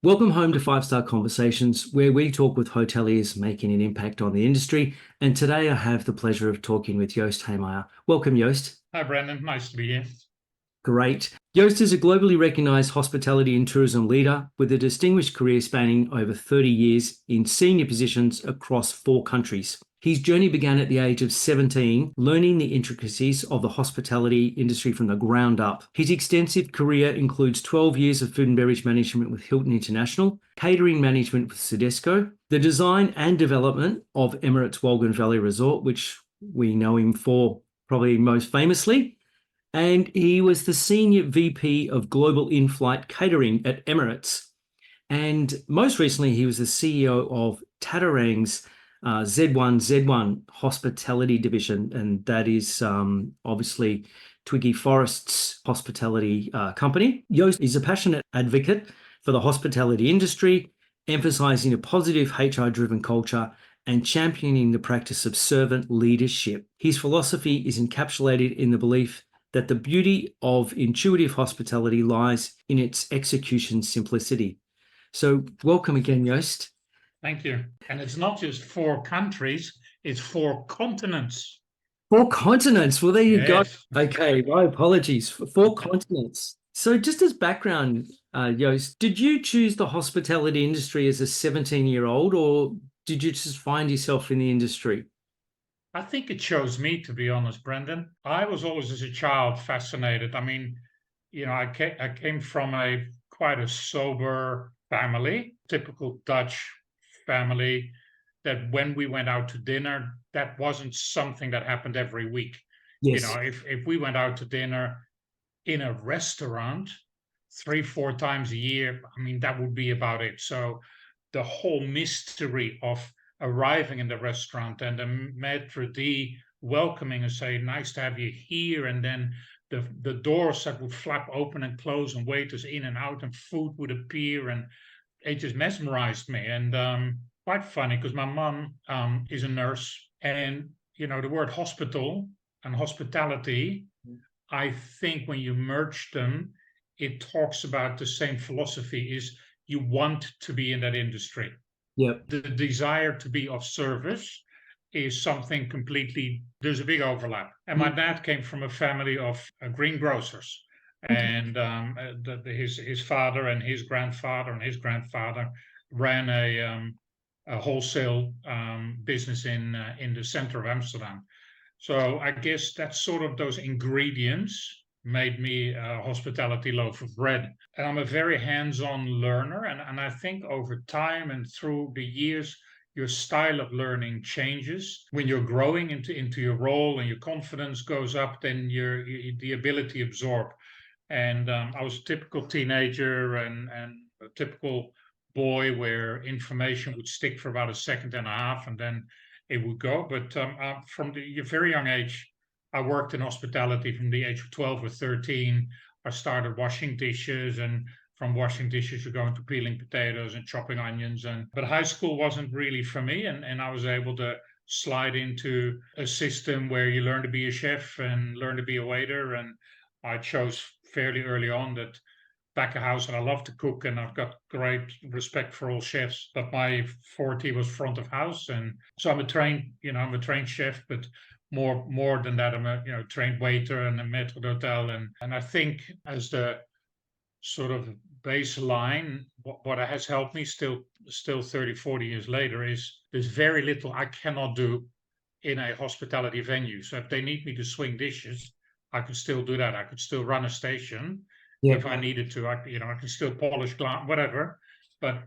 Welcome home to Five Star Conversations, where we talk with hoteliers making an impact on the industry. And today I have the pleasure of talking with Joost Heymeijer. Welcome, Joost. Hi, Brandon. Nice to be here. Great. Joost is a globally recognized hospitality and tourism leader with a distinguished career spanning over 30 years in senior positions across 4 countries. His journey began at the age of 17, learning the intricacies of the hospitality industry from the ground up. His extensive career includes 12 years of food and beverage management with Hilton International, catering management with Sedesco, the design and development of Emirates Wolgan Valley Resort, which we know him for probably most famously, and he was the senior VP of Global In-Flight Catering at Emirates. And most recently, he was the CEO of Catering's Z1 hospitality division, and that is obviously Twiggy Forrest's hospitality company. Joost is a passionate advocate for the hospitality industry, emphasizing a positive HR-driven culture and championing the practice of servant leadership. His philosophy is encapsulated in the belief that the beauty of intuitive hospitality lies in its execution simplicity. So welcome again, Joost. Thank you. And it's not just 4 countries, it's 4 continents. 4 continents. Well, there you Yes. go. Okay, my apologies. 4 continents. So just as background, Joost, did you choose the hospitality industry as a 17-year-old, or did you just find yourself in the industry? I think it chose me, to be honest, Brandon. I was always, as a child, fascinated. I came from quite a sober family, typical Dutch family, that when we went out to dinner, that wasn't something that happened every week. Yes. If we went out to dinner in a restaurant 3, 4 times a year, that would be about it. So the whole mystery of arriving in the restaurant and the maître d' welcoming and saying, nice to have you here. And then the doors that would flap open and close and waiters in and out and food would appear. And it just mesmerized me. And quite funny because my mom is a nurse. And, the word hospital and hospitality, I think when you merge them, it talks about the same philosophy is you want to be in that industry. Yep. The desire to be of service is something completely, there's a big overlap. And my dad came from a family of greengrocers. And his father and his grandfather ran a wholesale business in the center of Amsterdam. So I guess that's sort of those ingredients made me a hospitality loaf of bread. And I'm a very hands-on learner. And I think over time and through the years, your style of learning changes. When you're growing into your role and your confidence goes up, then the ability to absorb. And I was a typical teenager and a typical boy where information would stick for about a second and a half and then it would go. But from the very young age, I worked in hospitality from the age of 12 or 13. I started washing dishes, and from washing dishes, you're going to peeling potatoes and chopping onions. But high school wasn't really for me, and I was able to slide into a system where you learn to be a chef and learn to be a waiter. And I chose fairly early on that back of house, and I love to cook, and I've got great respect for all chefs. But my forte was front of house, and so I'm a trained chef, but more than that, I'm a trained waiter and a maître d'hôtel, and I think as the sort of baseline, what has helped me still 30, 40 years later is there's very little I cannot do in a hospitality venue. So if they need me to swing dishes, I could still do that. I could still run a station if I needed to. I can still polish glass, whatever. But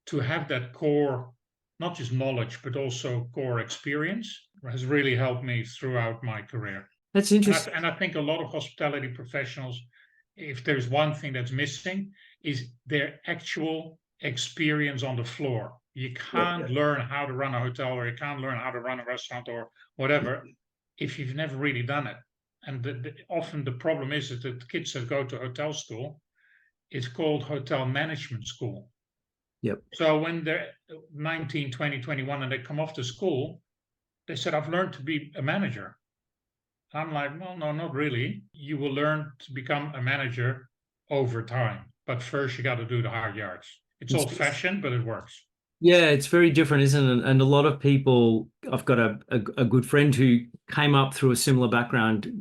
to have that core, not just knowledge, but also core experience has really helped me throughout my career. That's interesting. And I think a lot of hospitality professionals, if there's one thing that's missing, is their actual experience on the floor. You can't learn how to run a hotel, or you can't learn how to run a restaurant or whatever if you've never really done it. And often the problem is that the kids that go to hotel school, it's called hotel management school. Yep. So when they're 19, 20, 21 and they come off to school, they said, I've learned to be a manager. I'm like, well, no, not really. You will learn to become a manager over time. But first you got to do the hard yards. It's old fashioned, but it works. Yeah, it's very different, isn't it? And a lot of people, I've got a good friend who came up through a similar background,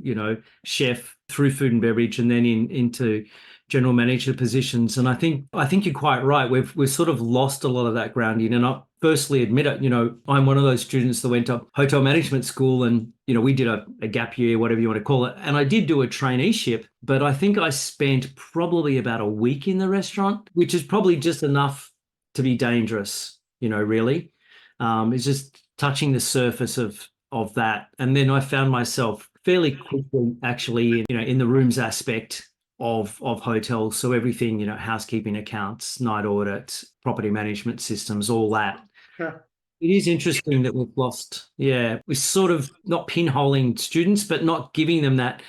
chef through food and beverage, and then into general manager positions. And I think you're quite right. We've sort of lost a lot of that grounding. And I firstly admit it, I'm one of those students that went to hotel management school, and we did a gap year, whatever you want to call it. And I did do a traineeship, but I think I spent probably about a week in the restaurant, which is probably just enough to be dangerous, really. It's just touching the surface of that. And then I found myself fairly quickly actually, in the rooms aspect of hotels. So everything, housekeeping, accounts, night audits, property management systems, all that. Sure. It is interesting that we've lost, yeah, we're sort of not pinholing students, but not giving them that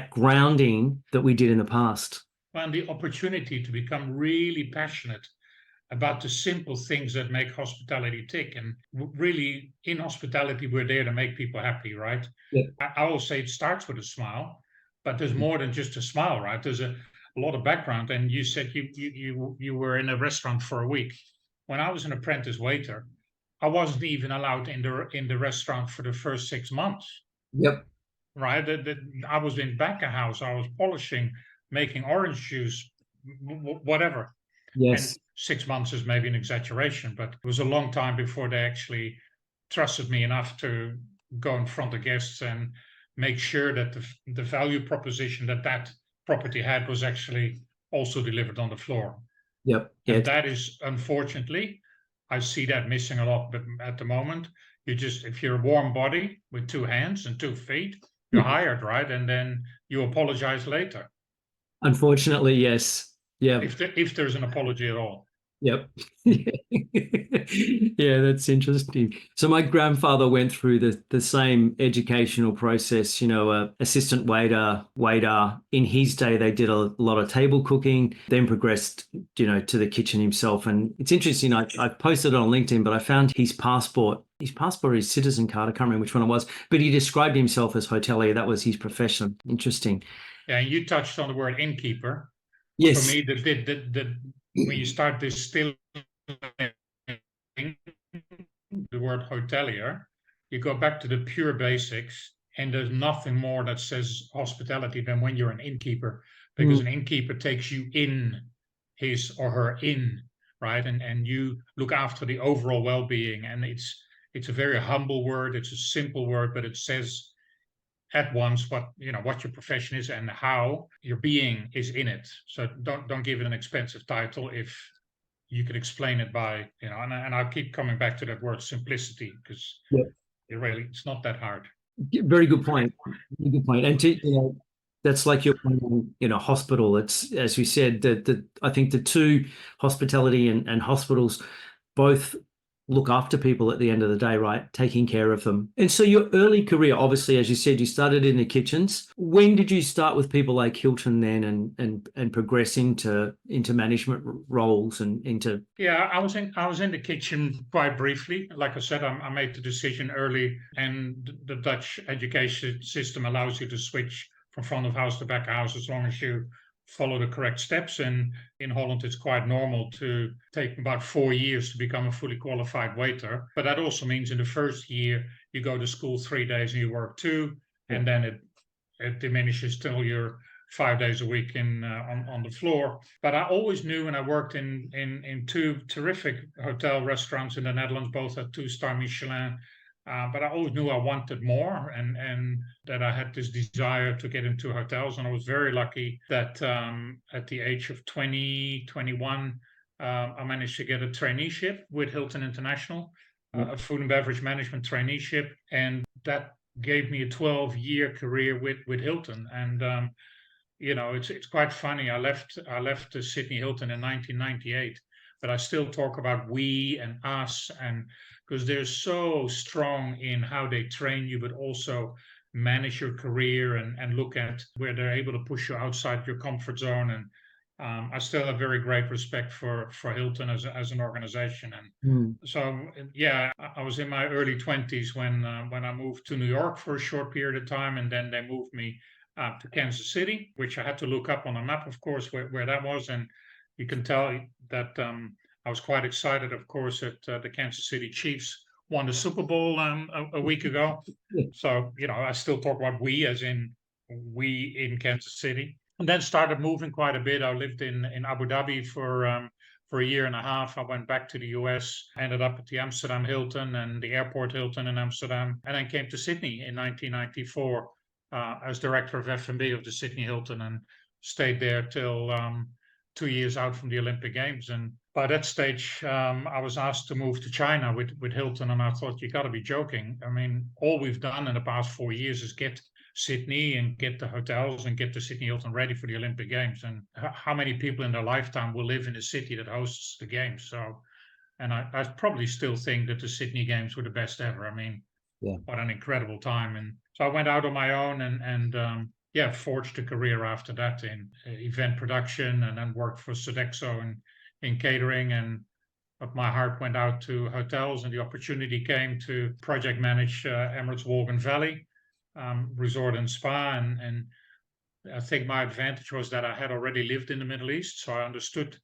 grounding that we did in the past. And the opportunity to become really passionate about the simple things that make hospitality tick. And really, in hospitality, we're there to make people happy, right? Yeah. I will say it starts with a smile, but there's more than just a smile, right? There's a lot of background. And you said you were in a restaurant for a week. When I was an apprentice waiter, I wasn't even allowed in the restaurant for the first 6 months, Yep. right? I was in back of house, I was polishing, making orange juice, whatever. And Yes. 6 months is maybe an exaggeration, but it was a long time before they actually trusted me enough to go in front of guests and make sure that the value proposition that property had was actually also delivered on the floor. Yep. Yeah. And that is, unfortunately, I see that missing a lot. But at the moment, if you're a warm body with 2 hands and 2 feet, you're hired, right? And then you apologize later. Unfortunately, yes. Yeah. If there's an apology at all. Yep. Yeah, that's interesting. So my grandfather went through the same educational process, assistant waiter. In his day, they did a lot of table cooking, then progressed, to the kitchen himself. And it's interesting, I posted it on LinkedIn, but I found his passport, his citizen card, I can't remember which one it was, but he described himself as hotelier. That was his profession. Interesting. Yeah, and you touched on the word innkeeper. Yes. For me, when you start distilling the word hotelier, you go back to the pure basics, and there's nothing more that says hospitality than when you're an innkeeper, because an innkeeper takes you in his or her inn, right? And you look after the overall well-being. And it's a very humble word, it's a simple word, but it says at once what your profession is and how your being is in it. So don't give it an expensive title if you could explain it by and I'll keep coming back to that word simplicity, because it's not that hard. Very good point. Very good point. And that's like your point on, hospital. It's, as you said, that I think the two, hospitality and hospitals, both look after people at the end of the day, right? Taking care of them. And so your early career, obviously, as you said, you started in the kitchens. When did you start with people like Hilton then and progress into management roles and into? Yeah, I was in the kitchen quite briefly. Like I said, I made the decision early, and the Dutch education system allows you to switch from front of house to back of house as long as you follow the correct steps. And in Holland, it's quite normal to take about 4 years to become a fully qualified waiter. But that also means in the first year, you go to school 3 days and you work 2, and then it diminishes till you're 5 days a week on the floor. But I always knew, and I worked in 2 terrific hotel restaurants in the Netherlands, both at 2-star Michelin. But I always knew I wanted more, and that I had this desire to get into hotels. And I was very lucky that at the age of 20, 21, I managed to get a traineeship with Hilton International, a food and beverage management traineeship. And that gave me a 12-year career with Hilton. And it's quite funny. I left the Sydney Hilton in 1998, but I still talk about we and us, and because they're so strong in how they train you, but also manage your career and look at where they're able to push you outside your comfort zone. And I still have very great respect for Hilton as an organization. And so, yeah, I was in my early 20s when I moved to New York for a short period of time, and then they moved me to Kansas City, which I had to look up on a map, of course, where that was. And you can tell that I was quite excited, of course, that the Kansas City Chiefs won the Super Bowl a week ago. Yeah. So, I still talk about we as in we in Kansas City. And then started moving quite a bit. I lived in Abu Dhabi for a year and a half. I went back to the US, ended up at the Amsterdam Hilton and the Airport Hilton in Amsterdam, and then came to Sydney in 1994 as director of F&B of the Sydney Hilton, and stayed there till 2 years out from the Olympic Games. And by that stage, I was asked to move to China with Hilton, and I thought, you got to be joking. I mean, all we've done in the past 4 years is get Sydney and get the hotels and get the Sydney Hilton ready for the Olympic Games. And how many people in their lifetime will live in a city that hosts the games? So, and I probably still think that the Sydney Games were the best ever. I mean, Yeah. what an incredible time. And so I went out on my own and forged a career after that in event production, and then worked for Sodexo in catering. But my heart went out to hotels, and the opportunity came to project manage Emirates Wolgan Valley Resort and Spa. And I think my advantage was that I had already lived in the Middle East, so I understood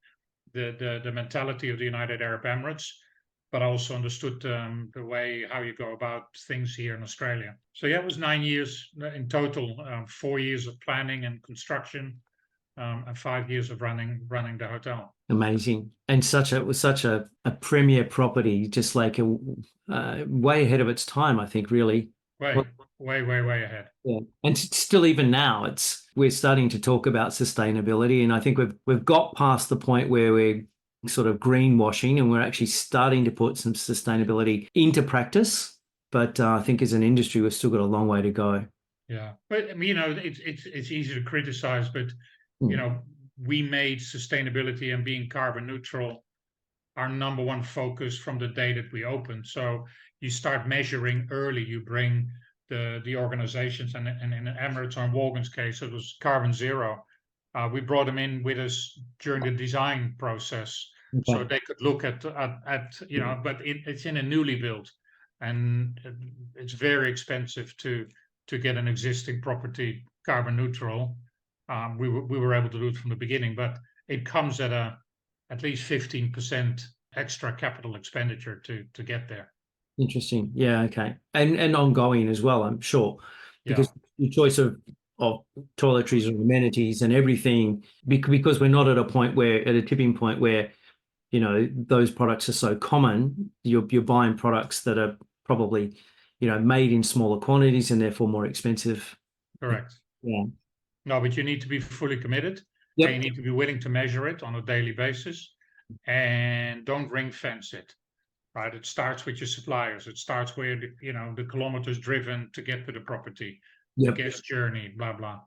the mentality of the United Arab Emirates, but I also understood the way how you go about things here in Australia. So yeah, it was 9 years in total, 4 years of planning and construction, and 5 years of running the hotel. Amazing. And it was such a premier property, just like way ahead of its time, I think, really. Way ahead. Yeah. And still, even now, we're starting to talk about sustainability, and I think we've got past the point where we're sort of greenwashing, and we're actually starting to put some sustainability into practice. But I think as an industry, we've still got a long way to go. Yeah, but it's easy to criticize, but we made sustainability and being carbon neutral our number one focus from the day that we opened. So you start measuring early. You bring the organizations, and in Emirates, or in Wolgan's case, it was carbon zero. We brought them in with us during the design process, so they could look at but it's in a newly built, and it's very expensive to get an existing property carbon neutral. We were able to do it from the beginning, but it comes at least 15% extra capital expenditure to get there. Interesting. Yeah. Okay. And ongoing as well, I'm sure, because your choice of toiletries and amenities and everything, because we're not at a tipping point where, those products are so common. You're buying products that are probably, made in smaller quantities and therefore more expensive. Correct. Yeah. No, but you need to be fully committed. Yep. And you need to be willing to measure it on a daily basis, and don't ring fence it. Right? It starts with your suppliers. It starts where the kilometers driven to get to the property, the guest journey, blah blah.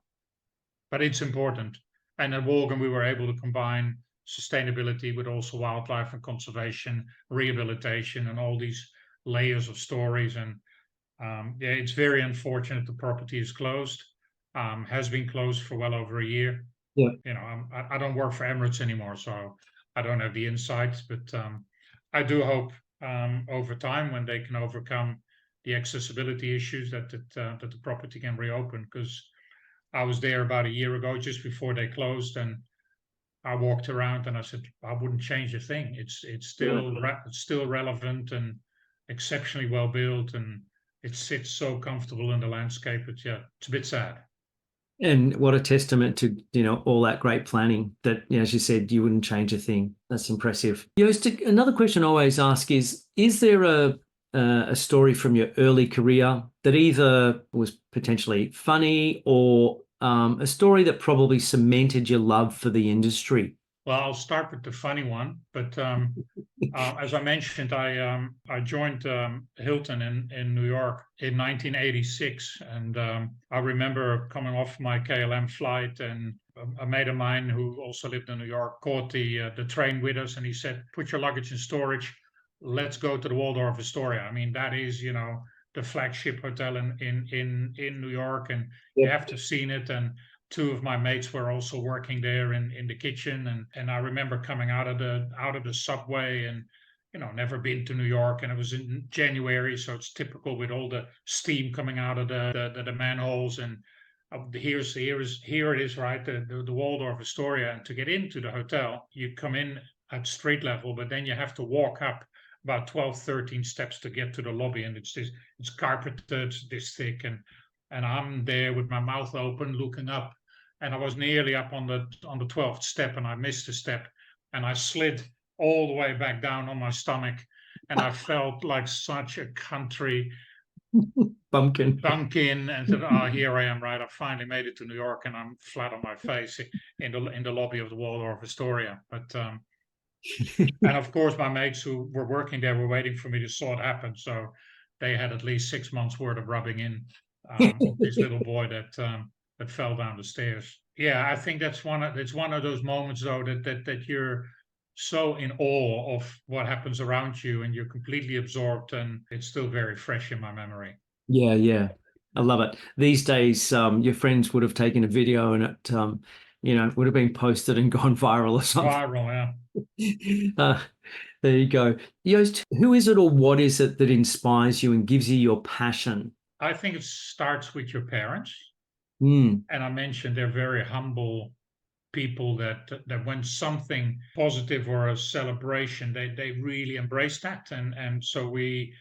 But it's important. And at Wolgan, we were able to combine sustainability with also wildlife and conservation, rehabilitation, and all these layers of stories. And it's very unfortunate the property is closed. Has been closed for well over a year. Yeah. I don't work for Emirates anymore, so I don't have the insights. But I do hope over time, when they can overcome the accessibility issues, that the property can reopen. Because I was there about a year ago, just before they closed, and I walked around and I said, I wouldn't change a thing. It's still relevant and exceptionally well built, and it sits so comfortable in the landscape. It's a bit sad. And what a testament to, all that great planning that, as you said, you wouldn't change a thing. That's impressive. Joost, another question I always ask is there a story from your early career that either was potentially funny or a story that probably cemented your love for the industry? Well, I'll start with the funny one, but as I mentioned, I joined Hilton in New York in 1986, and I remember coming off my KLM flight, and a mate of mine who also lived in New York caught the train with us, and he said, "Put your luggage in storage. Let's go to the Waldorf Astoria." I mean, that is the flagship hotel in New York, and you have to have seen it. And two of my mates were also working there in the kitchen, and I remember coming out of the subway, and never been to New York, and it was in January, so it's typical with all the steam coming out of the manholes, and here it is, right, the Waldorf Astoria. And to get into the hotel, you come in at street level, but then you have to walk up about 12, 13 steps to get to the lobby, and it's carpeted this thick, and I'm there with my mouth open looking up, and I was nearly up on the 12th step, and I missed a step, and I slid all the way back down on my stomach, and I felt like such a country Bumpkin. and said, "Oh, here I am, right? I finally made it to New York, and I'm flat on my face in the lobby of the Waldorf Astoria." But and of course, my mates who were working there were waiting for me to saw it happen, so they had at least 6 months worth of rubbing in of this little boy that fell down the stairs. Yeah, I think that's one of those moments though that you're so in awe of what happens around you, and you're completely absorbed, and it's still very fresh in my memory. Yeah, yeah. I love it. These days, your friends would have taken a video and it, would have been posted and gone viral or something. Viral, yeah. There you go. Joost, who is it or what is it that inspires you and gives you your passion? I think it starts with your parents. Mm, And I mentioned they're very humble people that when something positive or a celebration, they really embrace that. And so we,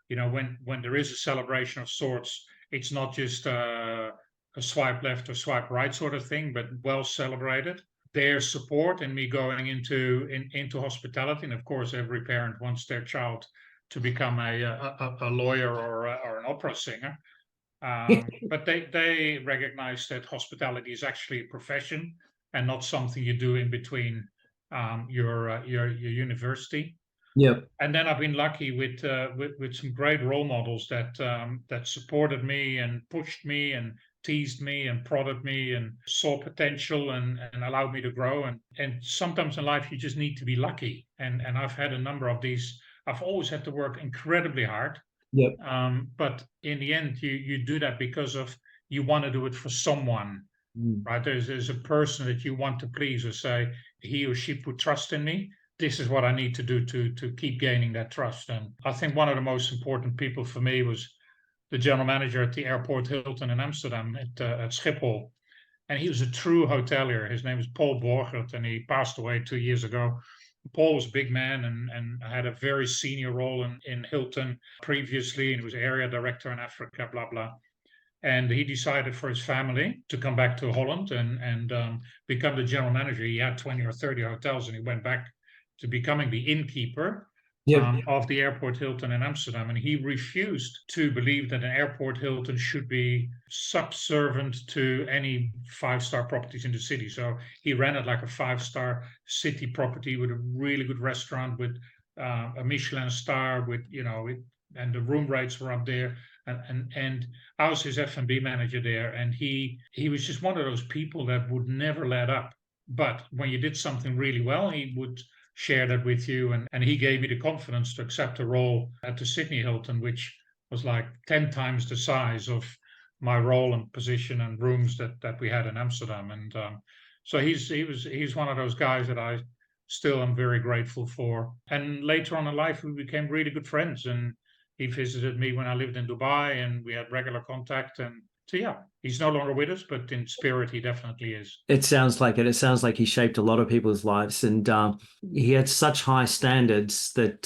when there is a celebration of sorts, it's not just a swipe left or swipe right sort of thing, but well celebrated. Their support and me going into hospitality, and of course, every parent wants their child to become a lawyer or an opera singer. But they recognize that hospitality is actually a profession and not something you do in between your university. yep. And then I've been lucky with some great role models that supported me and pushed me and teased me and prodded me and saw potential and allowed me to grow. And sometimes in life you just need to be lucky. And I've had a number of these. I've always had to work incredibly hard. Yep. But in the end, you do that because of you want to do it for someone, Mm. right? There's a person that you want to please, or say he or she put trust in me. This is what I need to do to keep gaining that trust. And I think one of the most important people for me was the general manager at the Airport Hilton in Amsterdam at Schiphol. And he was a true hotelier. His name is Paul Borchert, and he passed away 2 years ago. Paul was a big man and had a very senior role in Hilton previously, and he was area director in Africa, blah, blah. And he decided for his family to come back to Holland and become the general manager. He had 20 or 30 hotels, and he went back to becoming the innkeeper Yep. of the Airport Hilton in Amsterdam. And he refused to believe that an Airport Hilton should be subservient to any five-star properties in the city. So he ran it like a five-star city property with a really good restaurant, with a Michelin star, and the room rates were up there. And I was his F&B manager there, and he was just one of those people that would never let up. But when you did something really well, he would share that with you. And he gave me the confidence to accept a role at the Sydney Hilton, which was like 10 times the size of my role and position and rooms that we had in Amsterdam. And so he's one of those guys that I still am very grateful for. And later on in life, we became really good friends. And he visited me when I lived in Dubai, and we had regular contact. And so, yeah, he's no longer with us, but in spirit, he definitely is. It sounds like it. It sounds like he shaped a lot of people's lives, and he had such high standards that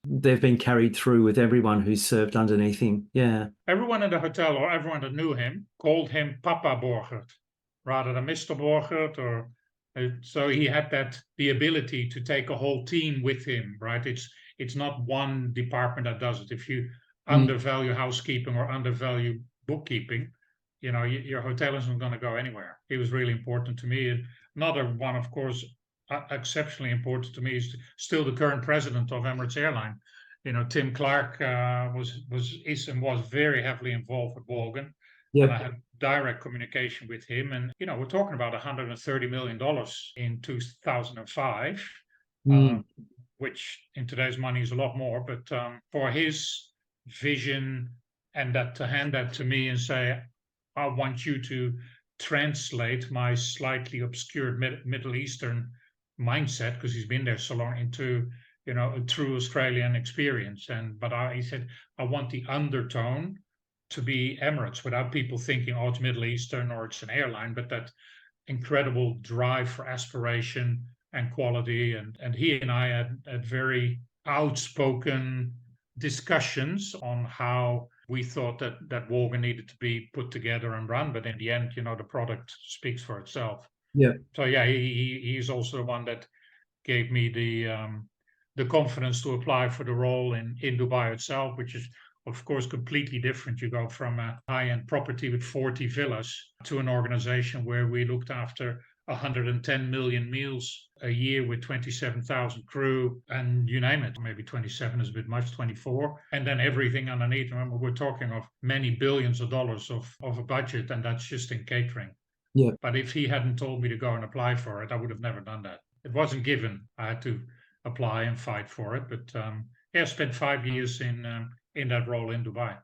they've been carried through with everyone who's served underneath him. Yeah. Everyone in the hotel, or everyone that knew him, called him Papa Borchert rather than Mr. Borchert. So he had the ability to take a whole team with him, right? It's not one department that does it. If you undervalue housekeeping or undervalue bookkeeping, your hotel isn't going to go anywhere. It was really important to me. Another one, of course, exceptionally important to me is still the current president of Emirates Airline. Tim Clark was very heavily involved with Wolgan. Yep. And I had direct communication with him. And, we're talking about $130 million in 2005, which in today's money is a lot more. But for his vision and to hand that to me and say, I want you to translate my slightly obscured Middle Eastern mindset, because he's been there so long, into a true Australian experience. But he said, I want the undertone to be Emirates, without people thinking, oh, it's Middle Eastern or it's an airline, but that incredible drive for aspiration and quality. And he and I had very outspoken discussions on how we thought that Wolgan needed to be put together and run. But in the end, the product speaks for itself. Yeah. So yeah, he's also the one that gave me the confidence to apply for the role in Dubai itself, which is of course completely different. You go from a high-end property with 40 villas to an organization where we looked after 110 million meals a year with 27,000 crew, and you name it. Maybe 27 is a bit much, 24, and then everything underneath. Remember, we're talking of many billions of dollars of a budget, and that's just in catering. Yeah. But if he hadn't told me to go and apply for it, I would have never done that. It wasn't given. I had to apply and fight for it. But yeah, I spent 5 years in that role in Dubai.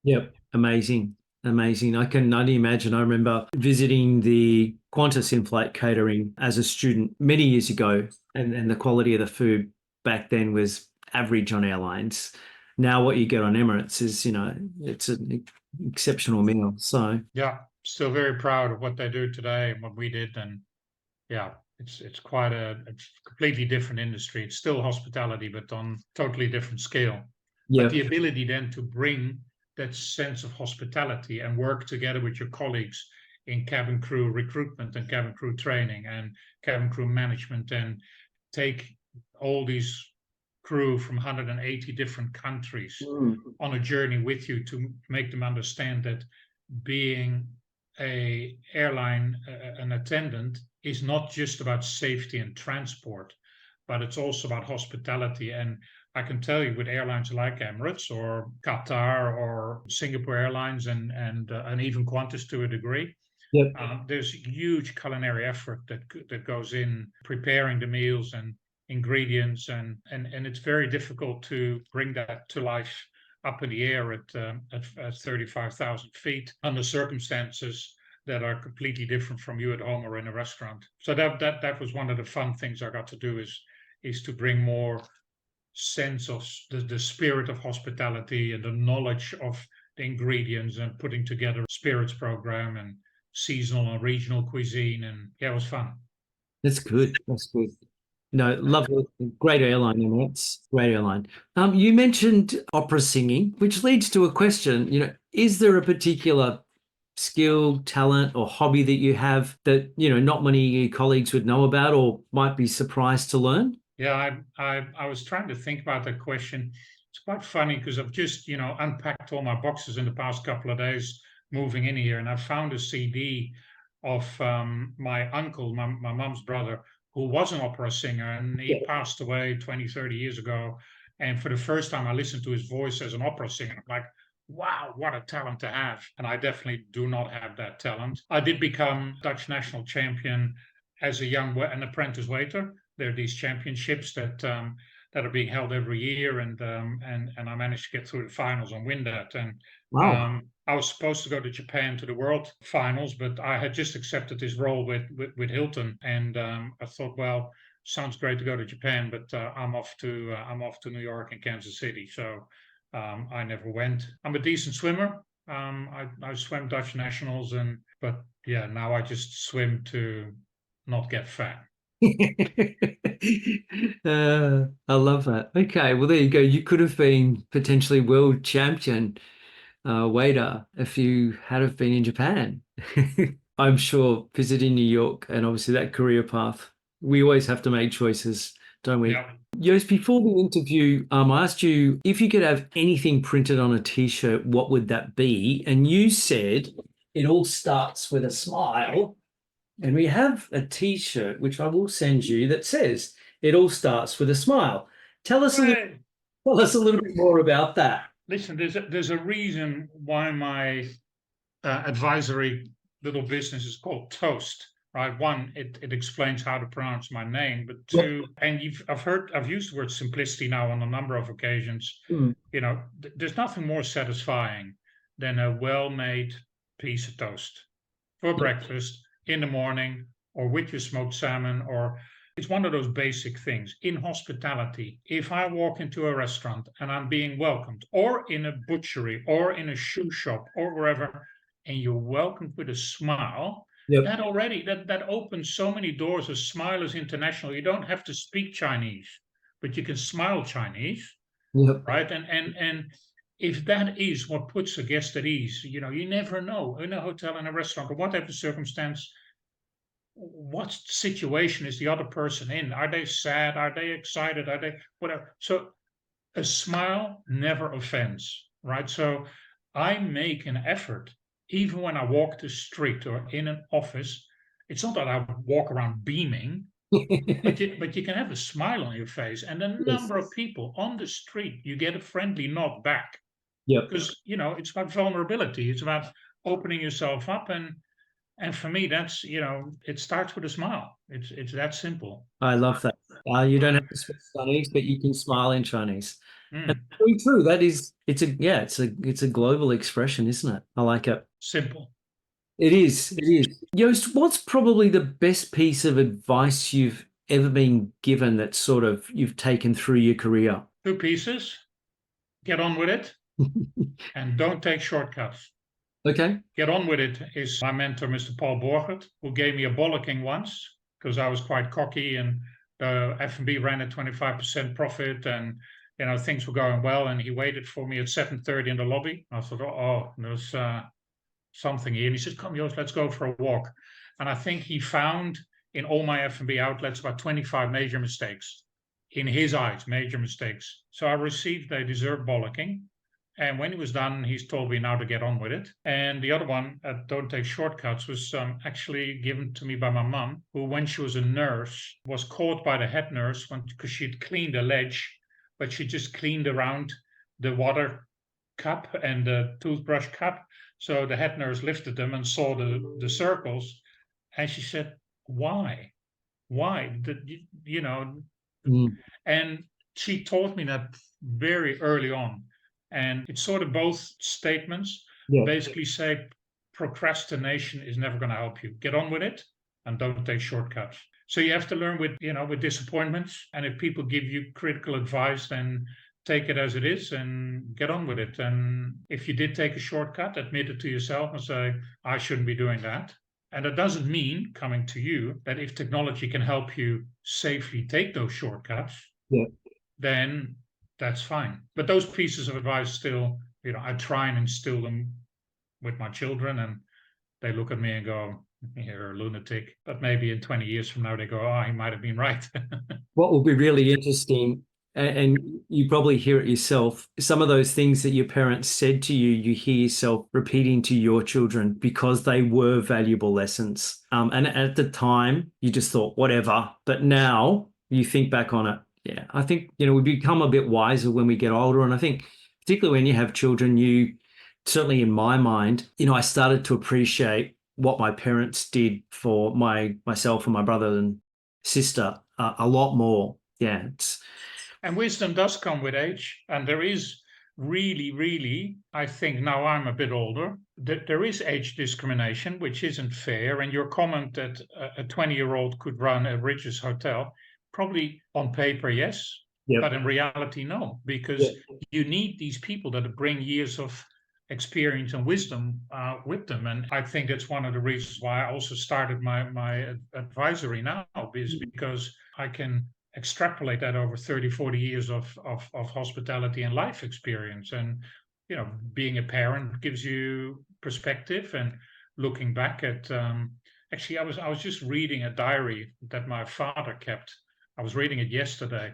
Yep. Amazing. I can only imagine. I remember visiting the Qantas in-flight catering as a student many years ago, and the quality of the food back then was average on airlines. Now what you get on Emirates is, it's an exceptional meal. So yeah, still very proud of what they do today and what we did. And yeah, it's quite a completely different industry. It's still hospitality, but on totally different scale. yeah, But the ability then to bring that sense of hospitality and work together with your colleagues in cabin crew recruitment and cabin crew training and cabin crew management, and take all these crew from 180 different countries on a journey with you to make them understand that being an airline, an attendant, is not just about safety and transport, but it's also about hospitality. And I can tell you, with airlines like Emirates or Qatar or Singapore Airlines and even Qantas to a degree, yep. There's huge culinary effort that goes in preparing the meals and ingredients, and it's very difficult to bring that to life up in the air at 35,000 feet under circumstances that are completely different from you at home or in a restaurant. So that was one of the fun things I got to do, is to bring more sense of the spirit of hospitality and the knowledge of the ingredients, and putting together a spirits program and seasonal and regional cuisine. And yeah, it was fun. That's good. No, lovely. Great airline, Emirates. Great airline. You mentioned opera singing, which leads to a question. Is there a particular skill, talent, or hobby that you have that, not many colleagues would know about or might be surprised to learn? Yeah, I was trying to think about that question. It's quite funny because I've just, unpacked all my boxes in the past couple of days moving in here, and I found a CD of my uncle, my mom's brother, who was an opera singer, and he passed away 20, 30 years ago. And for the first time, I listened to his voice as an opera singer. I'm like, wow, what a talent to have. And I definitely do not have that talent. I did become Dutch national champion as an apprentice waiter. There are these championships that are being held every year, and I managed to get through the finals and win that. And Wow. I was supposed to go to Japan to the World Finals, but I had just accepted this role with Hilton, and I thought, well, sounds great to go to Japan, but I'm off to New York and Kansas City, so I never went. I'm a decent swimmer. I swam Dutch nationals, but yeah, now I just swim to not get fat. I love that. Okay, well, there you go. You could have been potentially world champion waiter if you had have been in Japan. I'm sure visiting New York and obviously that career path, we always have to make choices, don't we? Yeah. Joost, before the interview, I asked you if you could have anything printed on a t-shirt, what would that be? And you said it all starts with a smile. And we have a t-shirt, which I will send you, that says it all starts with a smile. Tell us a little bit more about that. Listen, there's a reason why my advisory little business is called Toast, right? One, it explains how to pronounce my name, but two, and I've used the word simplicity now on a number of occasions. There's nothing more satisfying than a well-made piece of toast for breakfast, in the morning, or with your smoked salmon, or it's one of those basic things. In hospitality, if I walk into a restaurant and I'm being welcomed, or in a butchery, or in a shoe shop, or wherever, and you're welcomed with a smile, Yep. That already that opens so many doors. A smile is international. You don't have to speak Chinese, but you can smile Chinese, Yep. right? And if that is what puts a guest at ease, you never know in a hotel, in a restaurant, or whatever circumstance, what situation is the other person in? Are they sad? Are they excited? Are they whatever? So a smile never offends, right? So I make an effort, even when I walk the street or in an office. It's not that I walk around beaming, but you can have a smile on your face, and a Yes. number of people on the street, you get a friendly nod back Yep. because it's about vulnerability. It's about opening yourself up, and for me, that's it starts with a smile. It's that simple. I love that. You don't have to speak Chinese, but you can smile in Chinese. And Mm, that's very true. It's a global expression, isn't it? I like it. simple. It is. It is. Joost, what's probably the best piece of advice you've ever been given that sort of you've taken through your career? Two pieces. Get on with it, and don't take shortcuts. Okay. Get on with it is my mentor, Mr. Paul Borchert, who gave me a bollocking once because I was quite cocky and the F&B ran at 25% profit and things were going well. And he waited for me at 7:30 in the lobby. I thought, oh, there's something here. And he said, come, Joost, let's go for a walk. And I think he found in all my F&B outlets about 25 major mistakes. In his eyes, major mistakes. So I received a deserved bollocking. And when he was done, he's told me now to get on with it. And the other one, don't take shortcuts, was actually given to me by my mum, who, when she was a nurse, was caught by the head nurse because she'd cleaned a ledge, but she just cleaned around the water cup and the toothbrush cup. So the head nurse lifted them and saw the circles. And she said, why? Why? Mm. And she taught me that very early on. And it's sort of both statements Yeah. basically say procrastination is never going to help you. Get on with it and don't take shortcuts. So you have to learn with disappointments. And if people give you critical advice, then take it as it is and get on with it. And if you did take a shortcut, admit it to yourself and say, I shouldn't be doing that. And that doesn't mean, coming to you, that if technology can help you safely take those shortcuts, Yeah. then that's fine. But those pieces of advice still, I try and instill them with my children, and they look at me and go, you're a lunatic. But maybe in 20 years from now, they go, oh, he might have been right. What will be really interesting, and you probably hear it yourself, some of those things that your parents said to you, you hear yourself repeating to your children because they were valuable lessons. And at the time, you just thought, whatever. But now you think back on it. Yeah, I think, we become a bit wiser when we get older. And I think, particularly when you have children, certainly in my mind, I started to appreciate what my parents did for myself and my brother and sister a lot more. Yeah. And wisdom does come with age. And there is really, really, I think now I'm a bit older, that there is age discrimination, which isn't fair. And your comment that a 20-year-old could run a Ridges hotel, probably on paper, yes, Yep. but in reality, no, because you need these people that bring years of experience and wisdom with them. And I think that's one of the reasons why I also started my advisory now, is because I can extrapolate that over 30, 40 years of hospitality and life experience. And, being a parent gives you perspective, and looking back at, actually, I was just reading a diary that my father kept. I was reading it yesterday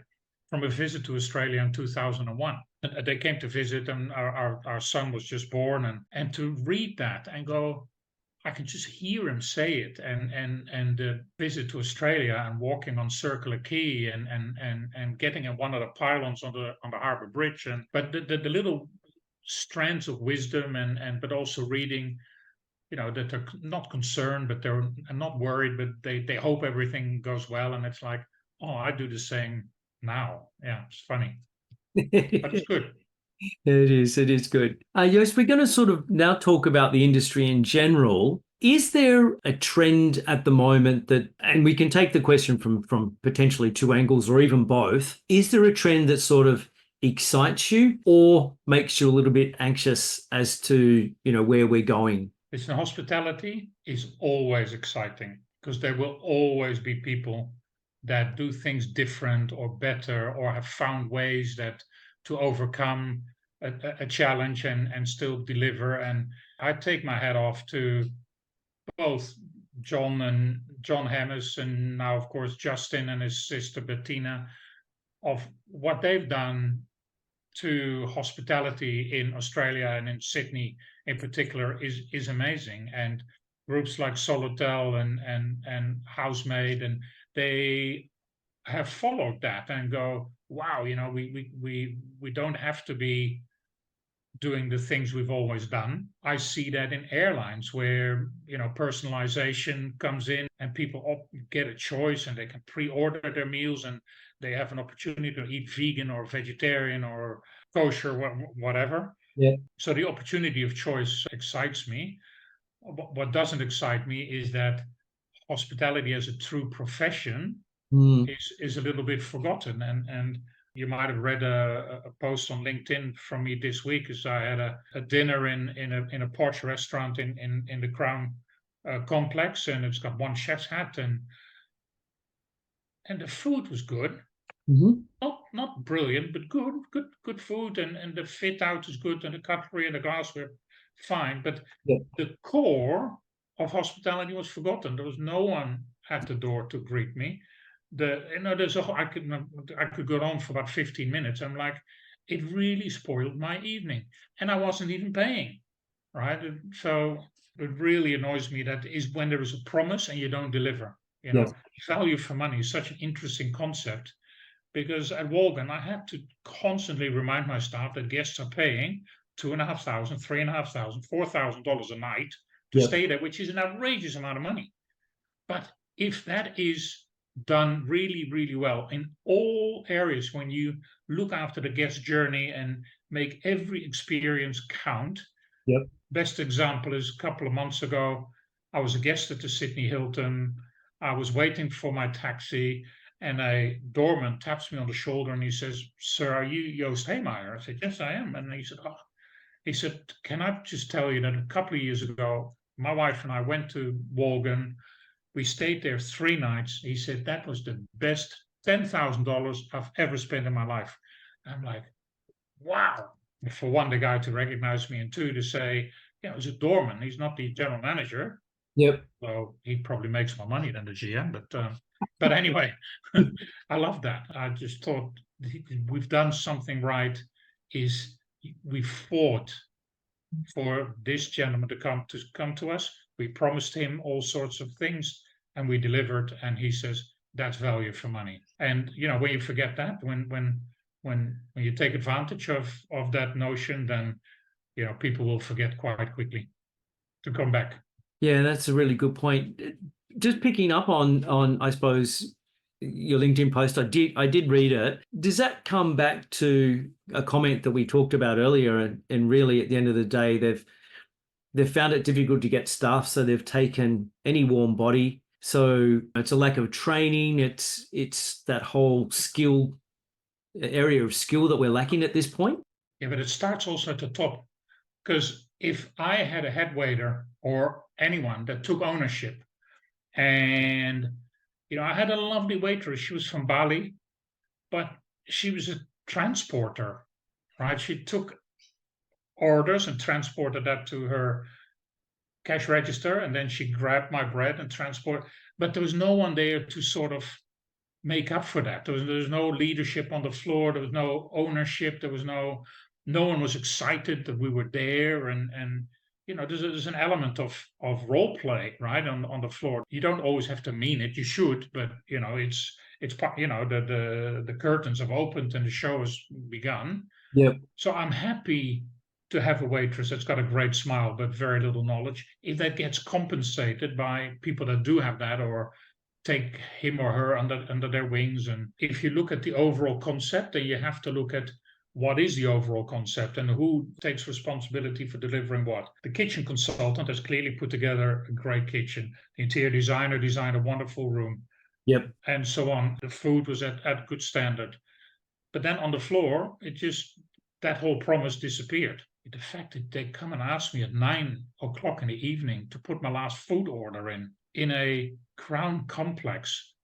from a visit to Australia in 2001. And they came to visit, and our son was just born. And to read that and go, I can just hear him say it, and the visit to Australia and walking on Circular Quay and getting in one of the pylons on the Harbour Bridge, but the little strands of wisdom but also reading, that they're not concerned, but they're not worried, but they hope everything goes well, and it's like, oh, I do the same now. Yeah, it's funny, but it's good. It is. It is good. Joost, we're going to sort of now talk about the industry in general. Is there a trend at the moment that, and we can take the question from potentially two angles or even both, is there a trend that sort of excites you or makes you a little bit anxious as to, where we're going? Listen, hospitality is always exciting because there will always be people that do things different or better or have found ways that to overcome a challenge and still deliver. And I take my hat off to both John Hammes and now of course Justin and his sister Bettina of what they've done to hospitality in Australia and in Sydney in particular is amazing. And groups like Solotel and Housemaid, and they have followed that and go, wow, we don't have to be doing the things we've always done. I see that in airlines where personalization comes in and people get a choice and they can pre-order their meals and they have an opportunity to eat vegan or vegetarian or kosher, whatever. Yeah. So the opportunity of choice excites me. What doesn't excite me is that hospitality as a true profession is a little bit forgotten. And you might have read a post on LinkedIn from me this week, as I had a dinner in a posh restaurant in the Crown complex, and it's got one chef's hat, and the food was good. Mm-hmm. Not brilliant, but good food, and the fit out is good, and the cutlery and the glassware fine. But the core of hospitality was forgotten. There was no one at the door to greet me. I could go on for about 15 minutes. I'm like, it really spoiled my evening, and I wasn't even paying, right? So it really annoys me that is when there is a promise and you don't deliver. Yes. Value for money is such an interesting concept. Because at Wolgan, I had to constantly remind my staff that guests are paying $2,500, $3,500, $4,000 a night to stay there, which is an outrageous amount of money. But if that is done really, really well in all areas, when you look after the guest journey and make every experience count. Best example is a couple of months ago, I was a guest at the Sydney Hilton. I was waiting for my taxi. And a doorman taps me on the shoulder and he says, "Sir, are you Joost Heymeijer?" I said, "Yes, I am." And he said, "Can I just tell you that a couple of years ago, my wife and I went to Wolgan. We stayed there 3 nights." He said, "That was the best $10,000 I've ever spent in my life." And I'm like, wow. For one, the guy to recognize me, and two, to say, he's a doorman. He's not the general manager. So he probably makes more money than the GM, but anyway, I love that. I just thought we've done something right. We fought for this gentleman to come to us. We promised him all sorts of things, and we delivered. And he says that's value for money. And when you forget that, when you take advantage of that notion, then people will forget quite quickly to come back. Yeah, that's a really good point. Just picking up on I suppose your LinkedIn post, I did read it. Does that come back to a comment that we talked about earlier? And really, at the end of the day, they've found it difficult to get staff, so they've taken any warm body. So it's a lack of training. It's that whole area of skill that we're lacking at this point. Yeah, but it starts also at the top, because if I had a head waiter or anyone that took ownership, and I had a lovely waitress. She was from Bali, but she was a transporter, right? She took orders and transported that to her cash register, and then she grabbed my bread and transport. But there was no one there to sort of make up for that. There was no leadership on the floor. There was no ownership. There was no one was excited that we were there, and there's an element of role play, right, on the floor. You don't always have to mean it. You should, but it's part. The curtains have opened and the show has begun. So I'm happy to have a waitress that's got a great smile but very little knowledge. If that gets compensated by people that do have that, or take him or her under their wings. And if you look at the overall concept, then you have to look at what is the overall concept and who takes responsibility for delivering what. The kitchen consultant has clearly put together a great kitchen. The interior designer designed a wonderful room. And so on. The food was at good standard. But then on the floor, that whole promise disappeared. the fact that they come and ask me at 9 o'clock in the evening to put my last food order in a Crown complex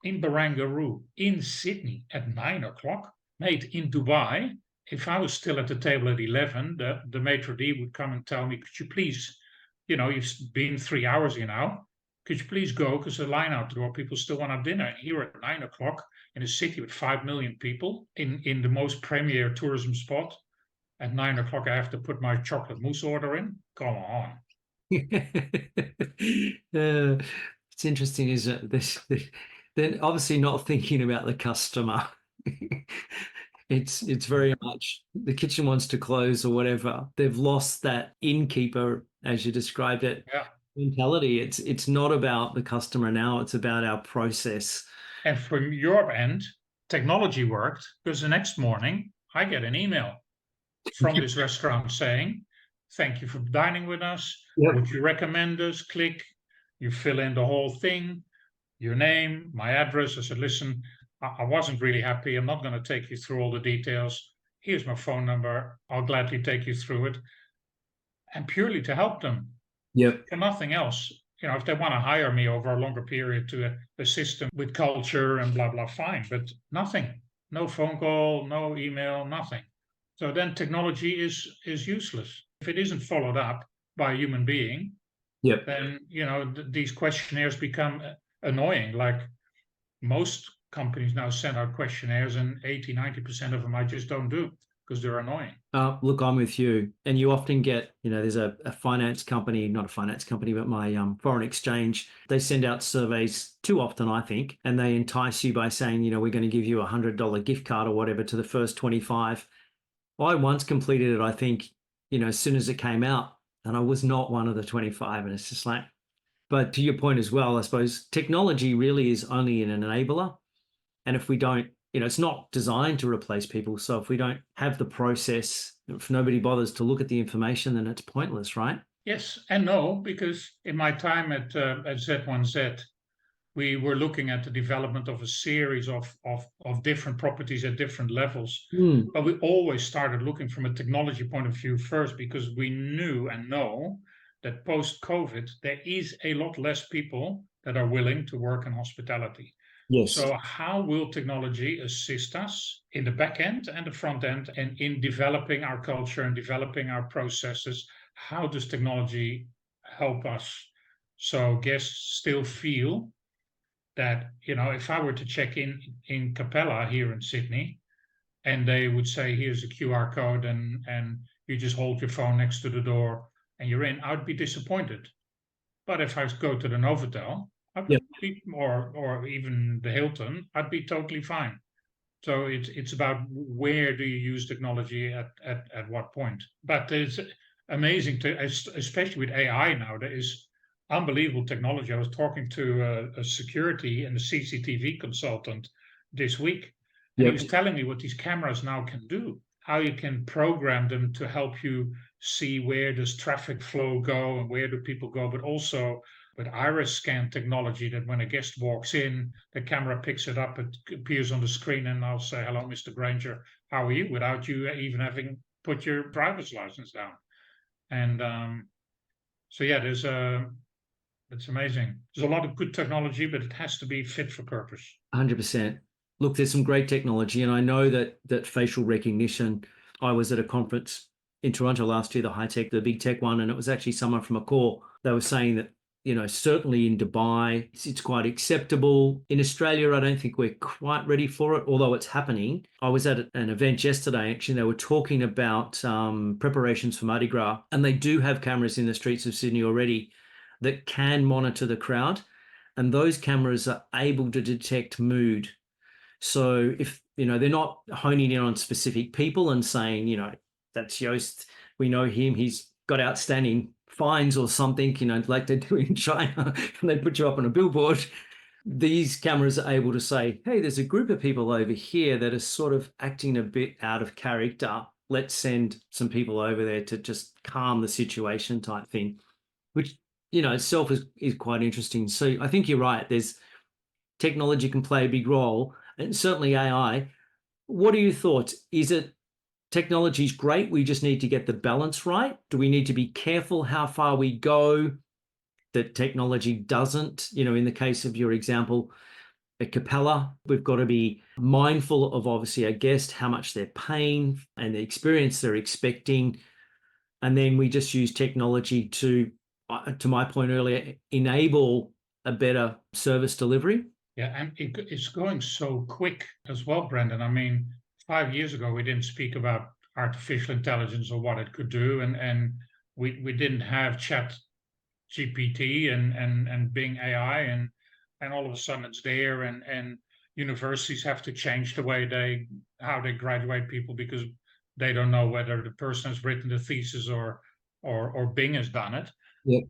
in Barangaroo in Sydney at 9 o'clock, mate, in Dubai. If I was still at the table at 11, the maitre d' would come and tell me, could you please, you've been 3 hours here now. Could you please go? Because the line out the door, people still want to have dinner. Here at 9 o'clock in a city with 5 million people in the most premier tourism spot, at 9 o'clock, I have to put my chocolate mousse order in. Come on. It's interesting, isn't it? They're obviously not thinking about the customer. It's very much the kitchen wants to close or whatever. They've lost that innkeeper, as you described it, Yeah. mentality. It's not about the customer now, it's about our process. And from your end, technology worked because the next morning I get an email from this restaurant saying, thank you for dining with us. Yep. Would you recommend us? Click. You fill in the whole thing, your name, my address. I said, listen, I wasn't really happy. I'm not going to take you through all the details. Here's my phone number. I'll gladly take you through it. And purely to help them. Yep. For nothing else. If they want to hire me over a longer period to assist them with culture and blah, blah, fine. But nothing. No phone call, no email, nothing. So then technology is useless. If it isn't followed up by a human being, Yep. then, these questionnaires become annoying. Like most companies now send out questionnaires and 80-90% of them I just don't do because they're annoying. Look, I'm with you. And you often get, there's a finance company, not a finance company, but my foreign exchange. They send out surveys too often, I think, and they entice you by saying, we're going to give you $100 gift card or whatever to the first 25. I once completed it, I think, as soon as it came out, and I was not one of the 25. And it's just like, but to your point as well, I suppose technology really is only an enabler. And if we don't, it's not designed to replace people. So if we don't have the process, if nobody bothers to look at the information, then it's pointless, right? Yes and no, because in my time at Z1Z, we were looking at the development of a series of different properties at different levels. But we always started looking from a technology point of view first, because we knew and know that post-COVID, there is a lot less people that are willing to work in hospitality. Yes. So how will technology assist us in the back end and the front end and in developing our culture and developing our processes? How does technology help us so guests still feel that, if I were to check in Capella here in Sydney, and they would say, here's a QR code and you just hold your phone next to the door and you're in, I'd be disappointed. But if I go to the Novotel, I'd be, or even the Hilton, I'd be totally fine. So it's about where do you use technology at what point. But it's amazing especially with AI now, there is unbelievable technology. I was talking to a security and a CCTV consultant this week, and he was telling me what these cameras now can do, how you can program them to help you see where does traffic flow go and where do people go, but also with iris scan technology that when a guest walks in, the camera picks it up, it appears on the screen, and I'll say, hello, Mr. Granger, how are you? Without you even having put your driver's license down. And so, yeah, it's amazing. There's a lot of good technology, but it has to be fit for purpose. 100%. Look, there's some great technology, and I know that facial recognition, I was at a conference in Toronto last year, the big tech one, and it was actually someone from Accor. They were saying that, certainly in Dubai, it's quite acceptable. In Australia, I don't think we're quite ready for it, although it's happening. I was at an event yesterday, actually, they were talking about preparations for Mardi Gras, and they do have cameras in the streets of Sydney already that can monitor the crowd, and those cameras are able to detect mood. So if, they're not honing in on specific people and saying, that's Joost, we know him, he's got outstanding fines or something, like they do in China, and they put you up on a billboard. These cameras are able to say, hey, there's a group of people over here that are sort of acting a bit out of character. Let's send some people over there to just calm the situation type thing, which, itself is quite interesting. So I think you're right. There's technology can play a big role, and certainly AI. What are your thoughts? Is it technology is great. We just need to get the balance right. Do we need to be careful how far we go that technology doesn't? In the case of your example at Capella, we've got to be mindful of obviously our guest, how much they're paying and the experience they're expecting. And then we just use technology to my point earlier, enable a better service delivery. Yeah, and it's going so quick as well, Brendan. I mean, 5 years ago, we didn't speak about artificial intelligence or what it could do, and we didn't have Chat GPT and Bing AI, and all of a sudden it's there, and universities have to change the way how they graduate people because they don't know whether the person has written the thesis or Bing has done it. Yeah.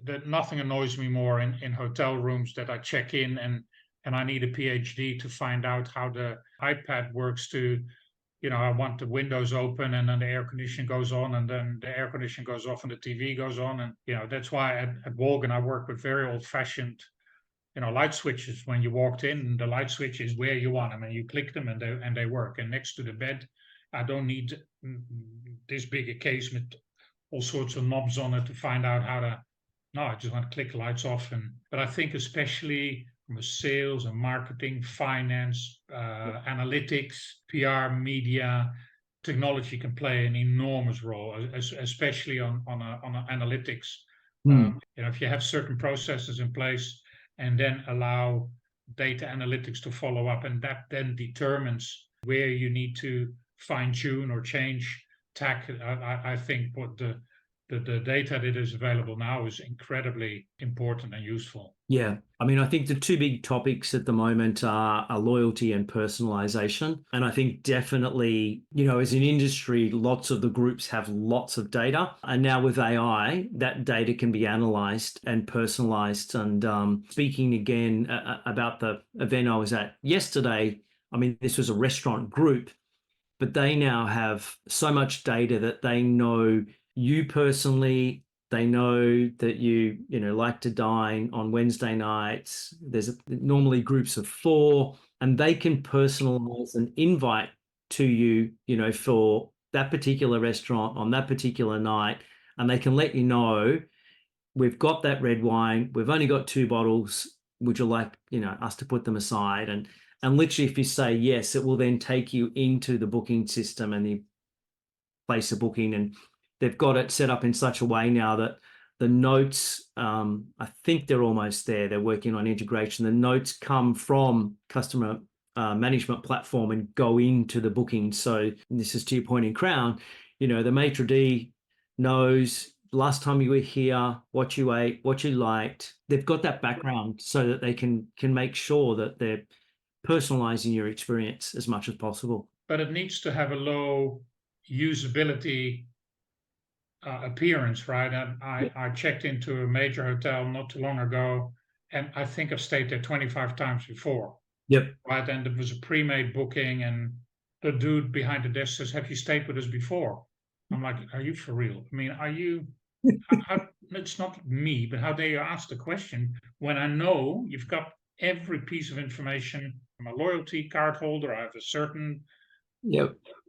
That nothing annoys me more in hotel rooms that I check in and I need a PhD to find out how the iPad works I want the windows open and then the air conditioning goes on and then the air conditioning goes off and the TV goes on. And, that's why at Wolgan, I work with very old fashioned, light switches. When you walked in, the light switch is where you want them and you click them and they work. And next to the bed, I don't need this big a case with all sorts of knobs on it to find out no, I just want to click lights off. But I think especially from a sales and marketing, finance, analytics, PR, media, technology can play an enormous role, especially on analytics. If you have certain processes in place and then allow data analytics to follow up, and that then determines where you need to fine tune or change tack. I think what the data that is available now is incredibly important and useful. Yeah. I mean, I think the two big topics at the moment are loyalty and personalization. And I think definitely, as an industry, lots of the groups have lots of data. And now with AI, that data can be analyzed and personalized. And speaking again about the event I was at yesterday, I mean, this was a restaurant group, but they now have so much data that they know you personally. They know that you like to dine on Wednesday nights. There's normally groups of 4, and they can personalize an invite to you, for that particular restaurant on that particular night. And they can let you know, we've got that red wine. We've only got 2 bottles. Would you like, us to put them aside? And literally, if you say yes, it will then take you into the booking system and the place a booking. And they've got it set up in such a way now that the notes, I think they're almost there. They're working on integration. The notes come from customer management platform and go into the booking. So this is to your point in Crown, the maitre d' knows last time you were here, what you ate, what you liked. They've got that background so that they can make sure that they're personalizing your experience as much as possible. But it needs to have a low usability appearance, right? And I checked into a major hotel not too long ago, and I think I've stayed there 25 times before. Yep. Right, and there was a pre-made booking, and the dude behind the desk says, "Have you stayed with us before?" I'm like, "Are you for real? I mean, are you?" It's not me, but how dare you ask the question when I know you've got every piece of information. I'm a loyalty card holder. I have a certain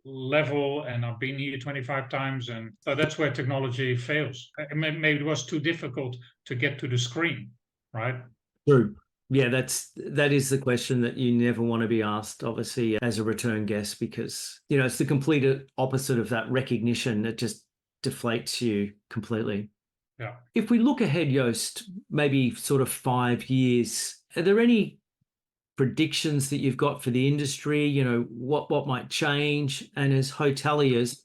level, and I've been here 25 times, and so that's where technology fails. Maybe it was too difficult to get to the screen, right? True. Yeah, that is the question that you never want to be asked, obviously, as a return guest, because it's the complete opposite of that recognition. It just deflates you completely. Yeah. If we look ahead, Joost, maybe sort of 5 years, are there any predictions that you've got for the industry? What might change? And as hoteliers,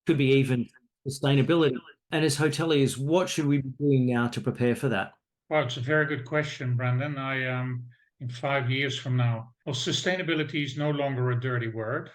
could be even sustainability. And as hoteliers, what should we be doing now to prepare for that? Well, it's a very good question, Brandon. In 5 years from now, well, sustainability is no longer a dirty word.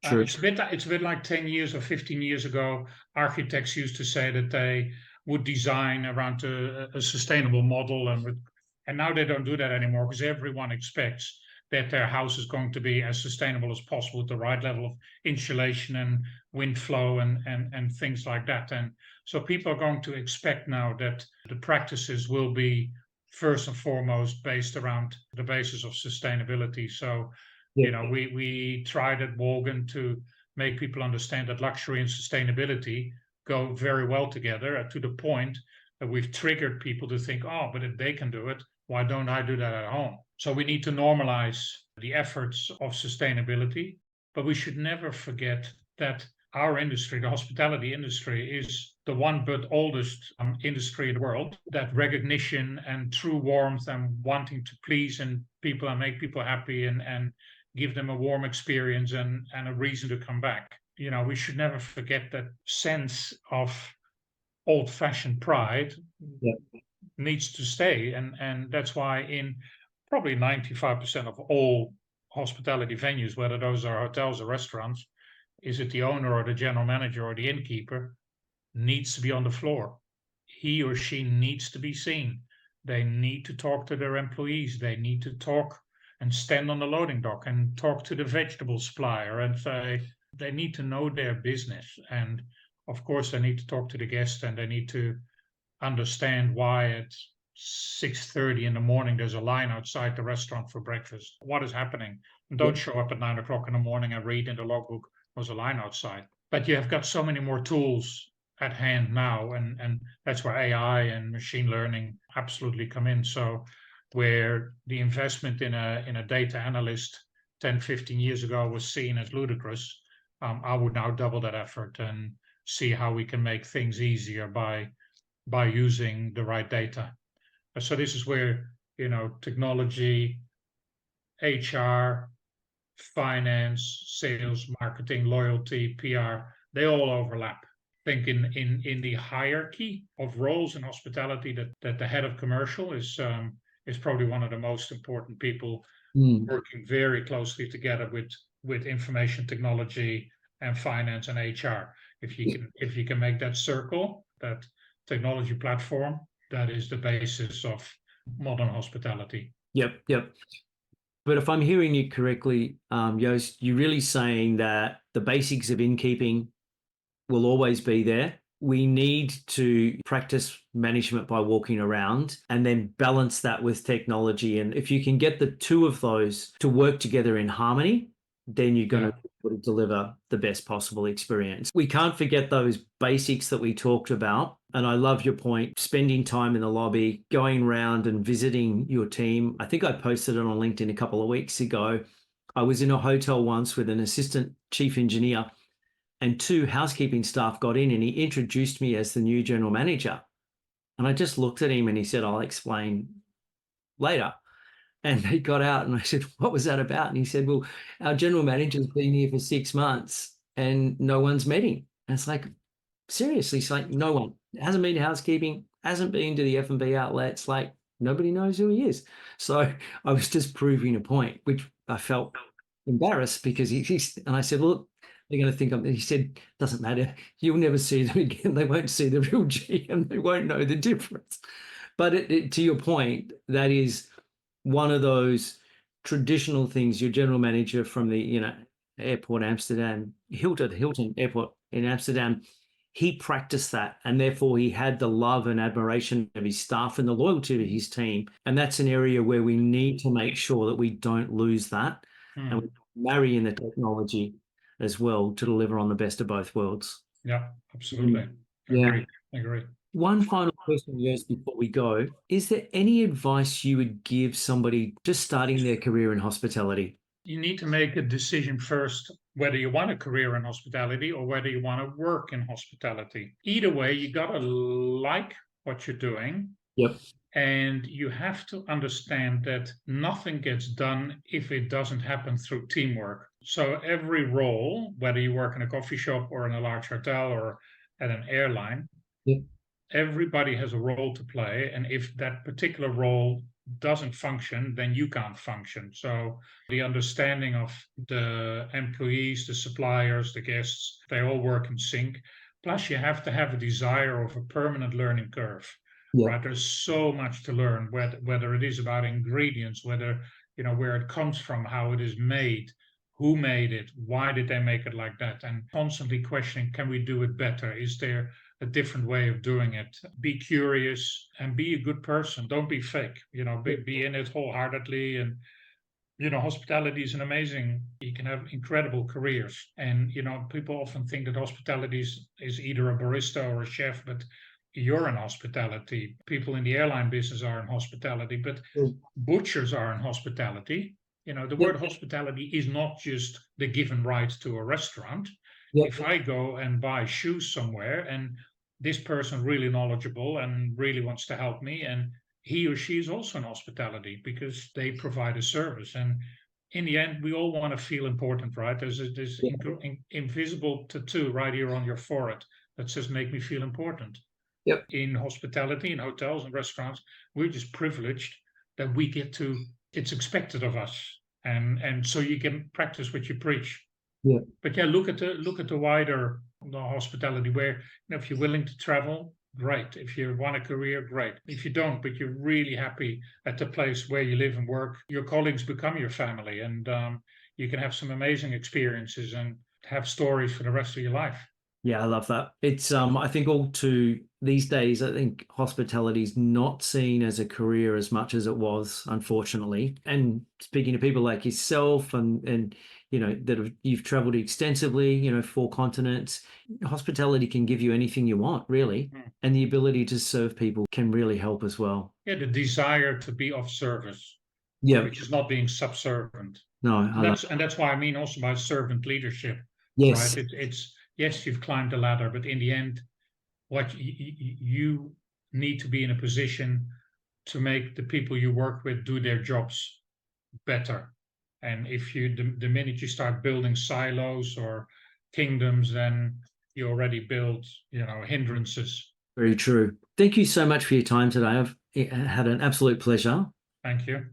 Sure. It's a bit like 10 years or 15 years ago. Architects used to say that they would design around a sustainable model, and now they don't do that anymore because everyone expects that their house is going to be as sustainable as possible with the right level of insulation and wind flow and things like that. And so people are going to expect now that the practices will be first and foremost based around the basis of sustainability. So, we tried at Wolgan to make people understand that luxury and sustainability go very well together, to the point that we've triggered people to think, oh, but if they can do it, why don't I do that at home? So we need to normalize the efforts of sustainability, but we should never forget that our industry, the hospitality industry, is the one but oldest industry in the world. That recognition and true warmth and wanting to please and people and make people happy and give them a warm experience and a reason to come back. You know, we should never forget that sense of old-fashioned pride Yeah. needs to stay. And that's why in probably 95% of all hospitality venues, whether those are hotels or restaurants, is it the owner or the general manager or the innkeeper, needs to be on the floor. He or she needs to be seen. They need to talk to their employees. They need to talk and stand on the loading dock and talk to the vegetable supplier and say they need to know their business. And of course, they need to talk to the guests and they need to understand why at 6:30 in the morning there's a line outside the restaurant for breakfast. What is happening? And don't show up at 9 o'clock in the morning and read in the logbook was a line outside. But you have got so many more tools at hand now, and that's where AI and machine learning absolutely come in. So where the investment in a data analyst 10, 15 years ago was seen as ludicrous, I would now double that effort and see how we can make things easier by using the right data. So this is where, you know, technology, HR, finance, sales, marketing, loyalty, PR, they all overlap. I think in the hierarchy of roles in hospitality that the head of commercial is probably one of the most important people, working very closely together with information technology and finance and HR. If you can make that circle, that technology platform, that is the basis of modern hospitality. Yep. But if I'm hearing you correctly, Joost, you're really saying that the basics of innkeeping will always be there. We need to practice management by walking around and then balance that with technology. And if you can get the two of those to work together in harmony, then you're going to deliver the best possible experience. We can't forget those basics that we talked about. And I love your point, spending time in the lobby, going around and visiting your team. I think I posted it on LinkedIn a couple of weeks ago. I was in a hotel once with an assistant chief engineer, and 2 housekeeping staff got in and he introduced me as the new general manager. And I just looked at him and he said, I'll explain later. And he got out and I said, what was that about? And he said, well, our general manager's been here for 6 months and no one's met him. And it's like, seriously, it's like no one. Hasn't been to housekeeping, hasn't been to the F&B outlets, like nobody knows who he is. So I was just proving a point, which I felt embarrassed because and I said, look, they're going to think he said, doesn't matter. You'll never see them again. They won't see the real GM. They won't know the difference. But to your point, that is one of those traditional things. Your general manager from the, Airport Amsterdam, Hilton Airport in Amsterdam, he practiced that. And therefore he had the love and admiration of his staff and the loyalty to his team. And that's an area where we need to make sure that we don't lose that. And we marry in the technology as well to deliver on the best of both worlds. Yeah, absolutely. Agree. One final question, Joost, before we go. Is there any advice you would give somebody just starting their career in hospitality? You need to make a decision first whether you want a career in hospitality or whether you want to work in hospitality. Either way, you got to like what you're doing. Yep. And you have to understand that nothing gets done if it doesn't happen through teamwork. So every role, whether you work in a coffee shop or in a large hotel or at an airline, everybody has a role to play. And if that particular role doesn't function, then you can't function. So the understanding of the employees, the suppliers, the guests, they all work in sync. Plus, you have to have a desire of a permanent learning curve. Right, there's so much to learn, whether it is about ingredients, whether where it comes from, how it is made, who made it, why did they make it like that, and constantly questioning, can we do it better? Is there a different way of doing it? Be curious and be a good person. Don't be fake. Be in it wholeheartedly, and Hospitality is you can have incredible careers. And, people often think that hospitality is either a barista or a chef, but you're in hospitality. People in the airline business are in hospitality, but Mm. butchers are in hospitality. The Yep. word hospitality is not just the given right to a restaurant. Yep. If I go and buy shoes somewhere and this person really knowledgeable and really wants to help me, and he or she is also in hospitality because they provide a service. And in the end, we all want to feel important, right? There's this Yep. invisible tattoo right here on your forehead that says, make me feel important. Yep. In hospitality, in hotels and restaurants, we're just privileged that we get to, it's expected of us. And so you can practice what you preach. Yeah. But yeah, look at the wider hospitality where, if you're willing to travel, great. If you want a career, great. If you don't, but you're really happy at the place where you live and work, your colleagues become your family, and you can have some amazing experiences and have stories for the rest of your life. Yeah, I love that. It's I think all too these days, I think hospitality is not seen as a career as much as it was, unfortunately. And speaking to people like yourself and you've traveled extensively, 4 continents, hospitality can give you anything you want, really. Mm. And the ability to serve people can really help as well. Yeah, the desire to be of service, Yeah. which is not being subservient. No, And that's why I mean also by servant leadership, yes. right? It's yes, you've climbed the ladder, but in the end, what you need to be in a position to make the people you work with do their jobs better. And if the minute you start building silos or kingdoms, then you already build, hindrances. Very true. Thank you so much for your time today. I've had an absolute pleasure. Thank you.